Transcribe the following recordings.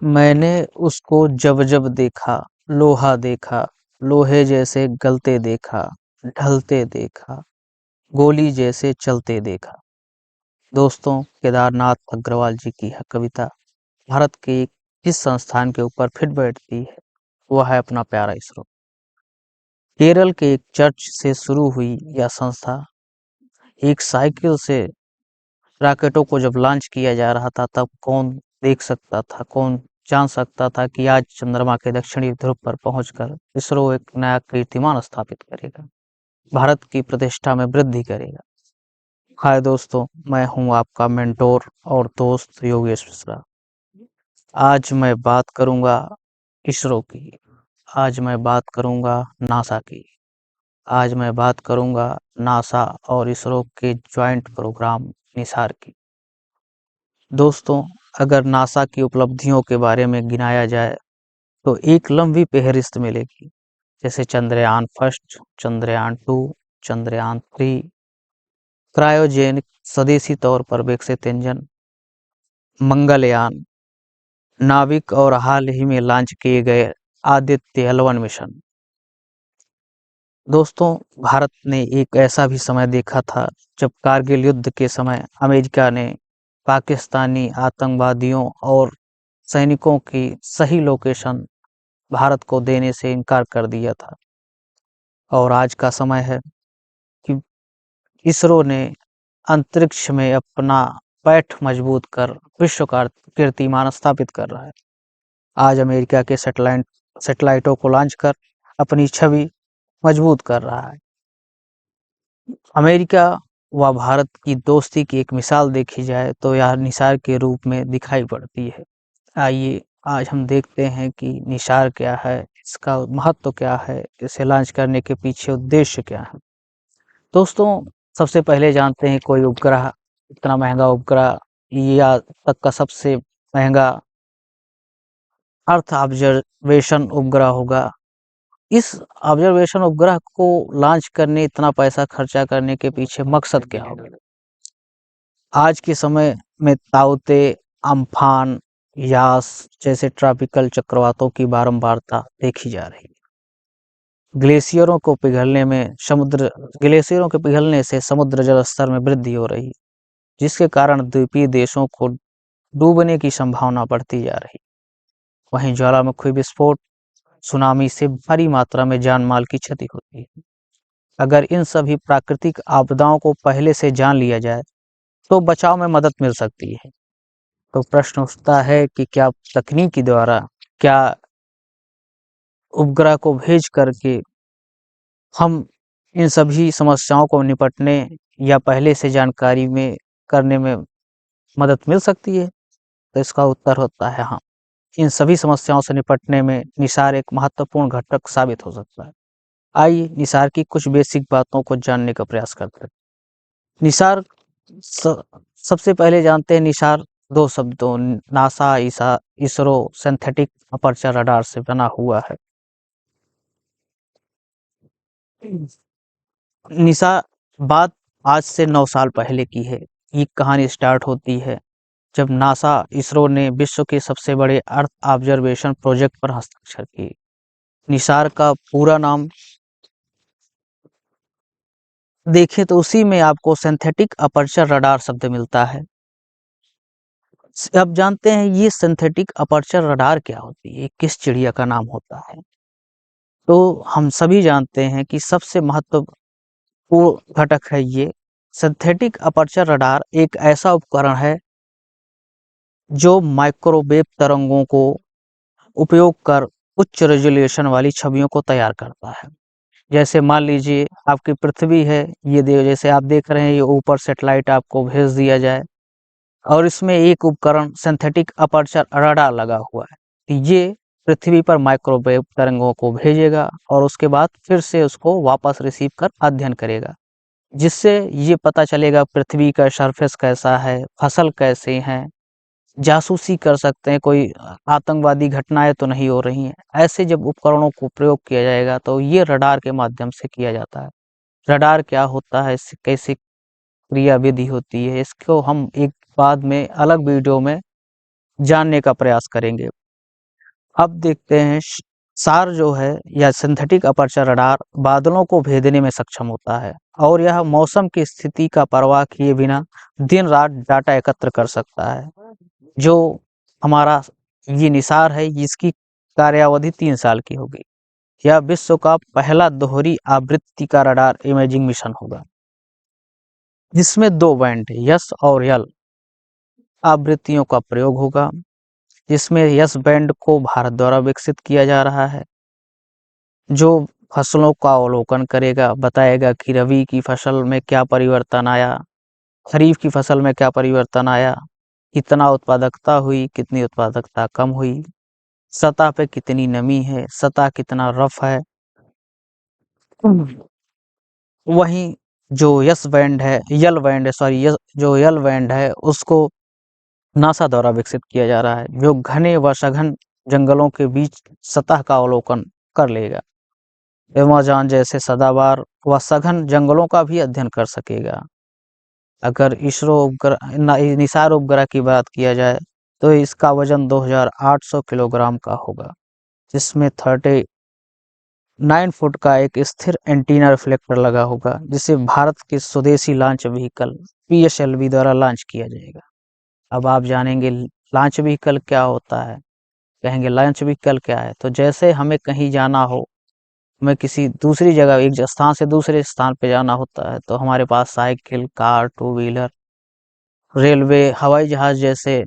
मैंने उसको जब जब देखा, लोहा देखा, लोहे जैसे गलते देखा, ढलते देखा, गोली जैसे चलते देखा। दोस्तों, केदारनाथ अग्रवाल जी की यह कविता भारत के किस संस्थान के ऊपर फिट बैठती है, वह है अपना प्यारा इसरो। केरल के एक चर्च से शुरू हुई यह संस्था एक साइकिल से रॉकेटों को जब लॉन्च किया जा रहा था, तब कौन देख सकता था, कौन जान सकता था कि आज चंद्रमा के दक्षिणी ध्रुव पर पहुंचकर इसरो एक नया कीर्तिमान स्थापित करेगा, भारत की प्रतिष्ठा में वृद्धि करेगा। हाय दोस्तों, मैं हूं आपका मेंटोर और दोस्त योगेश मिश्रा। आज मैं बात करूंगा इसरो की, आज मैं बात करूंगा नासा की, आज मैं बात करूंगा नासा और इसरो के ज्वाइंट प्रोग्राम निसार की। दोस्तों, अगर नासा की उपलब्धियों के बारे में गिनाया जाए तो एक लंबी फेहरिस्त मिलेगी, जैसे Chandrayaan first, Chandrayaan two, Chandrayaan three, cryogenic स्वदेशी तौर पर विकसित इंजन, मंगलयान, नाविक और हाल ही में लॉन्च किए गए आदित्य L1 मिशन। दोस्तों, भारत ने एक ऐसा भी समय देखा था जब कारगिल युद्ध के समय अमेरिका ने पाकिस्तानी आतंकवादियों और सैनिकों की सही लोकेशन भारत को देने से इनकार कर दिया था। और आज का समय है कि इसरो ने अंतरिक्ष में अपना पैठ मजबूत कर विश्व का कीर्तिमान स्थापित कर रहा है। आज अमेरिका के सैटेलाइटों को लॉन्च कर अपनी छवि मजबूत कर रहा है। अमेरिका व भारत की दोस्ती की एक मिसाल देखी जाए तो यह निसार के रूप में दिखाई पड़ती है। आइए आज हम देखते हैं कि निसार क्या है, इसका महत्व क्या है, इसे लॉन्च करने के पीछे उद्देश्य क्या है। दोस्तों, सबसे पहले जानते हैं कोई उपग्रह, इतना महंगा उपग्रह या आज तक का सबसे महंगा अर्थ ऑब्जर्वेशन उपग्रह होगा। इस ऑब्जर्वेशन उपग्रह को लॉन्च करने इतना पैसा खर्चा करने के पीछे मकसद क्या होगा? आज के समय में ताउते, अम्फान, यास जैसे ट्रॉपिकल चक्रवातों की बारंबारता देखी जा रही है। ग्लेशियरों के पिघलने से समुद्र जल स्तर में वृद्धि हो रही है, जिसके कारण द्वीपीय देशों को डूबने की संभावना बढ़ती जा रही है। वहीं ज्वालामुखी विस्फोट, सुनामी से भारी मात्रा में जान माल की क्षति होती है। अगर इन सभी प्राकृतिक आपदाओं को पहले से जान लिया जाए तो बचाव में मदद मिल सकती है। तो प्रश्न उठता है कि क्या तकनीकी द्वारा, क्या उपग्रह को भेज करके हम इन सभी समस्याओं को निपटने या पहले से जानकारी में करने में मदद मिल सकती है? तो इसका उत्तर होता है हाँ। इन सभी समस्याओं से निपटने में निसार एक महत्वपूर्ण घटक साबित हो सकता है। आइए निसार की कुछ बेसिक बातों को जानने का प्रयास करते हैं। निसार स सबसे पहले जानते हैं निसार 2 शब्दों NASA, ISRO synthetic aperture radar से बना हुआ है। निसार बात आज से 9 साल पहले की है। ये कहानी स्टार्ट होती है जब नासा इसरो ने विश्व के सबसे बड़े अर्थ ऑब्जर्वेशन प्रोजेक्ट पर हस्ताक्षर किए। निसार का पूरा नाम देखें तो उसी में आपको सिंथेटिक अपर्चर रडार शब्द मिलता है। अब जानते हैं ये सिंथेटिक अपर्चर रडार क्या होती है, किस चिड़िया का नाम होता है। तो हम सभी जानते हैं कि सबसे महत्वपूर्ण घटक है ये सिंथेटिक अपर्चर रडार। एक ऐसा उपकरण है जो माइक्रोवेव तरंगों को उपयोग कर उच्च रेजोल्यूशन वाली छवियों को तैयार करता है। जैसे मान लीजिए आपकी पृथ्वी है, जैसे आप देख रहे हैं, ये ऊपर सैटेलाइट आपको भेज दिया जाए और इसमें एक उपकरण सिंथेटिक अपर्चर रडार लगा हुआ है। तो ये पृथ्वी पर माइक्रोवेव तरंगों को भेजेगा और उसके बाद फिर से उसको वापस रिसीव कर अध्ययन करेगा, जिससे ये पता चलेगा पृथ्वी का सरफेस कैसा है, फसल कैसे हैं, जासूसी कर सकते हैं, कोई आतंकवादी घटनाएं तो नहीं हो रही हैं। ऐसे जब उपकरणों को प्रयोग किया जाएगा तो ये रडार के माध्यम से किया जाता है। रडार क्या होता है, इससे कैसे क्रिया विधि होती है, इसको हम एक बाद में अलग वीडियो में जानने का प्रयास करेंगे। अब देखते हैं सार जो है या सिंथेटिक अपर्चर रडार बादलों को भेदने में सक्षम होता है और यह मौसम की स्थिति का परवाह किए बिना दिन रात डाटा एकत्र कर सकता है। जो हमारा ये निसार है इसकी कार्यावधि 3 साल की होगी। यह विश्व का पहला दोहरी आवृत्ति का रडार इमेजिंग मिशन होगा जिसमें 2 बैंड यस और यल आवृत्तियों का प्रयोग होगा। जिसमें यस बैंड को भारत द्वारा विकसित किया जा रहा है जो फसलों का अवलोकन करेगा, बताएगा कि रबी की फसल में क्या परिवर्तन आया, खरीफ की फसल में क्या परिवर्तन आया, कितना उत्पादकता हुई, कितनी उत्पादकता कम हुई, सतह पे कितनी नमी है, सतह कितना रफ है। वहीं जो यस बैंड है यल बैंड है सॉरी यस जो यल बैंड है उसको नासा द्वारा विकसित किया जा रहा है जो घने व सघन जंगलों के बीच सतह का अवलोकन कर लेगा। अमेज़न जैसे सदाबहार व सघन जंगलों का भी अध्ययन कर सकेगा। अगर इसरो उपग्रह निसार उपग्रह की बात किया जाए तो इसका वजन 2800 किलोग्राम का होगा जिसमें 39 फुट का एक स्थिर एंटीना रिफ्लेक्टर लगा होगा जिसे भारत के स्वदेशी लॉन्च व्हीकल पीएसएलवी द्वारा लॉन्च किया जाएगा। अब आप जानेंगे लॉन्च व्हीकल क्या होता है, कहेंगे लॉन्च व्हीकल क्या है। तो जैसे हमें कहीं जाना हो, हमें किसी दूसरी जगह एक स्थान से दूसरे स्थान पे जाना होता है तो हमारे पास cycle, car, two wheeler, railway, हवाई जहाज जैसे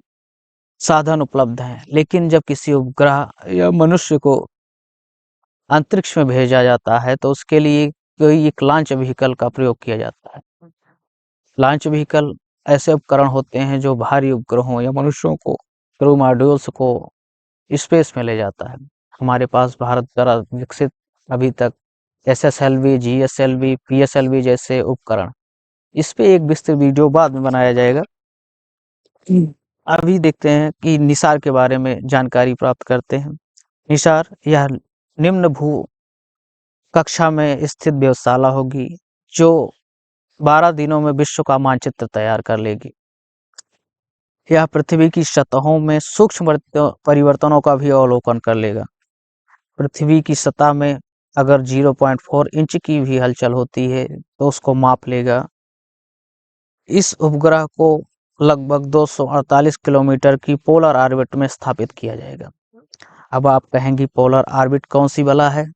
साधन उपलब्ध हैं। लेकिन जब किसी उपग्रह या मनुष्य को अंतरिक्ष में भेजा जाता है तो उसके लिए कोई एक लॉन्च व्हीकल का प्रयोग किया जाता है। लॉन्च व्हीकल ऐसे उपकरण होते हैं जो भारी उपग्रहों या मनुष्यों को क्रू मॉड्यूल्स को स्पेस में ले जाता है। हमारे पास भारत द्वारा विकसित अभी तक एसएसएलवी, जीएसएलवी, पीएसएलवी जैसे उपकरण, इस पे एक विस्तृत वीडियो बाद में बनाया जाएगा। अभी देखते हैं कि निसार के बारे में जानकारी प्राप्त करते हैं। निसार यह निम्न भू कक्षा में स्थित वेधशाला होगी जो 12 दिनों में विश्व का मानचित्र तैयार कर लेगी। यह पृथ्वी की सतहों में सूक्ष्म परिवर्तनों का भी अवलोकन कर लेगा। पृथ्वी की सतह में अगर 0.4 इंच की भी हलचल होती है तो उसको माप लेगा। इस उपग्रह को लगभग 248 किलोमीटर की पोलर ऑर्बिट में स्थापित किया जाएगा। अब आप कहेंगे पोलर ऑर्बिट कौन सी बला है,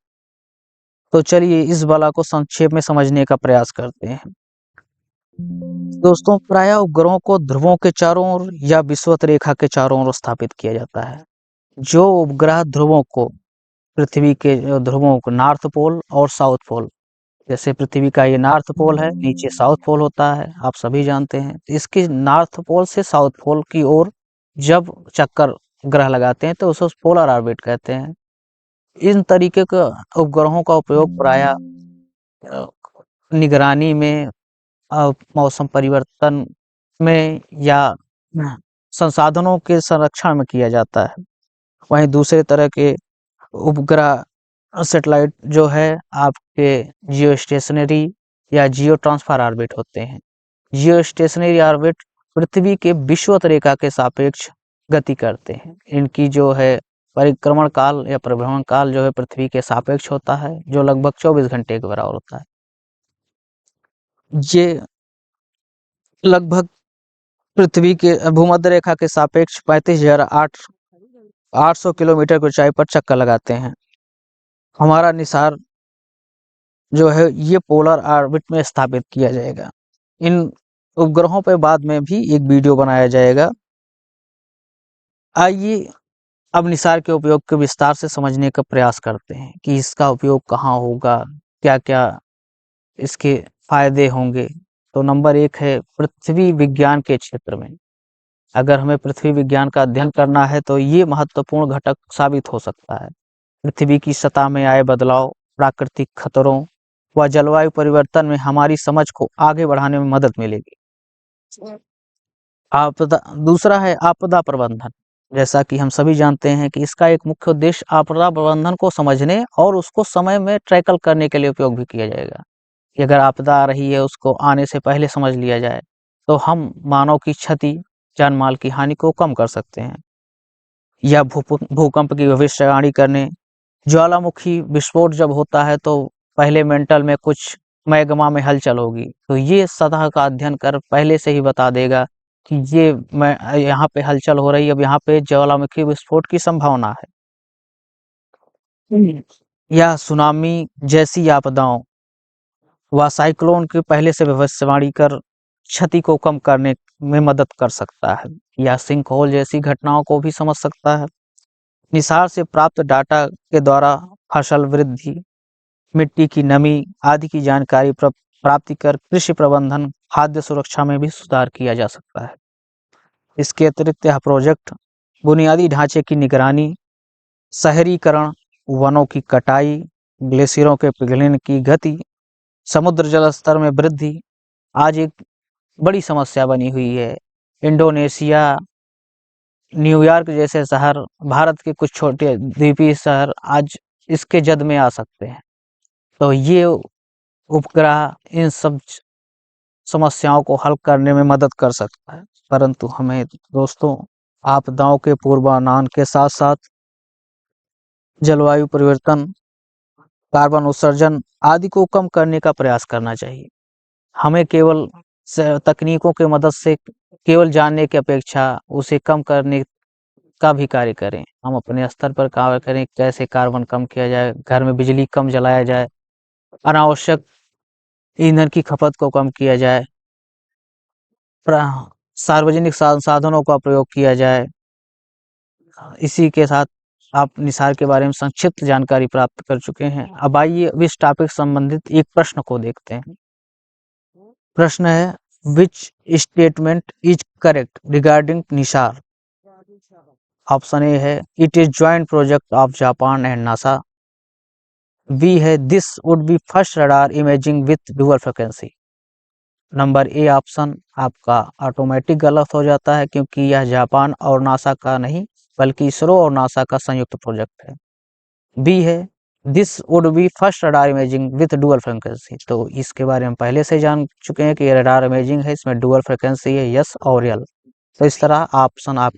तो चलिए इस बला को संक्षेप में समझने का प्रयास करते हैं। दोस्तों, प्रायः उपग्रहों को ध्रुवों के चारों ओर या विषुवत रेखा के चारों ओर स्थापित किया जाता है। जो उपग्रह ध्रुवों को पृथ्वी के ध्रुवों को नॉर्थ पोल और साउथ पोल, जैसे पृथ्वी का ये नॉर्थ पोल है, नीचे साउथ पोल होता है, आप सभी जानते हैं। इसके नॉर्थ पोल से साउथ पोल की ओर जब चक्कर ग्रह लगाते हैं तो उसे पोलर ऑर्बिट कहते हैं। इन तरीके के उपग्रहों का उपयोग प्रायः निगरानी में, मौसम परिवर्तन में या संसाधनों के संरक्षण में किया जाता है। वहीं दूसरे तरह के उपग्रह सैटेलाइट जो है आपके जियो स्टेशनरी या जियो ट्रांसफर ऑर्बिट होते हैं। जियो स्टेशनरी ऑर्बिट पृथ्वी के विषुवत रेखा के सापेक्ष गति करते हैं। इनकी जो है परिक्रमण काल या परिभ्रमण काल जो है पृथ्वी के सापेक्ष होता है जो लगभग 24 घंटे के बराबर होता है। ये लगभग पृथ्वी के भूमध्य रेखा के सापेक्ष 35,800 किलोमीटर की ऊंचाई पर चक्कर लगाते हैं। हमारा निसार जो है ये पोलर ऑर्बिट में स्थापित किया जाएगा। इन उपग्रहों पर बाद में भी एक वीडियो बनाया जाएगा। आइए अब निसार के उपयोग के विस्तार से समझने का प्रयास करते हैं कि इसका उपयोग कहाँ होगा, क्या क्या इसके फायदे होंगे। तो नंबर 1 है पृथ्वी विज्ञान के क्षेत्र में। अगर हमें पृथ्वी विज्ञान का अध्ययन करना है तो ये महत्वपूर्ण घटक साबित हो सकता है। पृथ्वी की सतह में आए बदलाव, प्राकृतिक खतरों व जलवायु परिवर्तन में हमारी समझ को आगे बढ़ाने में मदद मिलेगी। आपदा दूसरा है आपदा प्रबंधन। जैसा कि हम सभी जानते हैं कि इसका एक मुख्य उद्देश्य आपदा प्रबंधन को समझने और उसको समय में टैकल करने के लिए उपयोग भी किया जाएगा। कि अगर आपदा आ रही है उसको आने से पहले समझ लिया जाए तो हम मानव की क्षति, जान माल की हानि को कम कर सकते हैं। या भूकंप की भविष्यवाणी करने। ज्वालामुखी विस्फोट जब होता है तो पहले मेंटल में कुछ मैग्मा में हलचल होगी, तो ये सतह का अध्ययन कर पहले से ही बता देगा कि ये मैं यहाँ पे हलचल हो रही है, अब यहाँ पे ज्वालामुखी विस्फोट की संभावना है। या सुनामी जैसी आपदाओं व साइक्लोन की पहले से भविष्यवाणी कर क्षति को कम करने में मदद कर सकता है। या सिंकहोल जैसी घटनाओं को भी समझ सकता है। निसार से प्राप्त डाटा के द्वारा फसल वृद्धि, मिट्टी की नमी आदि की जानकारी प्राप्ति कर कृषि प्रबंधन, खाद्य सुरक्षा में भी सुधार किया जा सकता है। इसके अतिरिक्त यह प्रोजेक्ट बुनियादी ढांचे की निगरानी, शहरीकरण, वनों की कटाई, ग्लेशियरों के पिघलने की गति, समुद्र जल स्तर में वृद्धि आज एक बड़ी समस्या बनी हुई है। इंडोनेशिया, न्यूयॉर्क जैसे शहर, भारत के कुछ छोटे द्वीपीय शहर आज इसके जद में आ सकते हैं। तो ये उपग्रह इन सब समस्याओं को हल करने में मदद कर सकता है। परंतु हमें दोस्तों आपदाओं के पूर्वानुमान के साथ साथ जलवायु परिवर्तन, कार्बन उत्सर्जन आदि को कम करने का प्रयास करना चाहिए। हमें केवल तकनीकों की मदद से केवल जानने की अपेक्षा उसे कम करने का भी कार्य करें। हम अपने स्तर पर कार्य करें, कैसे कार्बन कम किया जाए, घर में बिजली कम जलाया जाए, अनावश्यक ईंधन की खपत को कम किया जाए, सार्वजनिक संसाधनों का प्रयोग किया जाए। इसी के साथ आप निसार के बारे में संक्षिप्त जानकारी प्राप्त कर चुके हैं। अब आइए इस टॉपिक संबंधित एक प्रश्न को देखते हैं। प्रश्न है, which statement is correct regarding NISAR? Option A है, it is joint project of Japan and NASA. B है, this would be first radar imaging with dual frequency. Number A option आपका ऑटोमेटिक गलत हो जाता है, क्योंकि यह जापान और नासा का नहीं बल्कि इसरो और नासा का संयुक्त प्रोजेक्ट है। बी है, this would be first radar imaging with dual frequency. तो इसके बारे में पहले से जान चुके हैं कि ये रडार इमेजिंग है, इसमें डुअल फ्रीक्वेंसी है, यस और यल। तो इस तरह ऑप्शन आप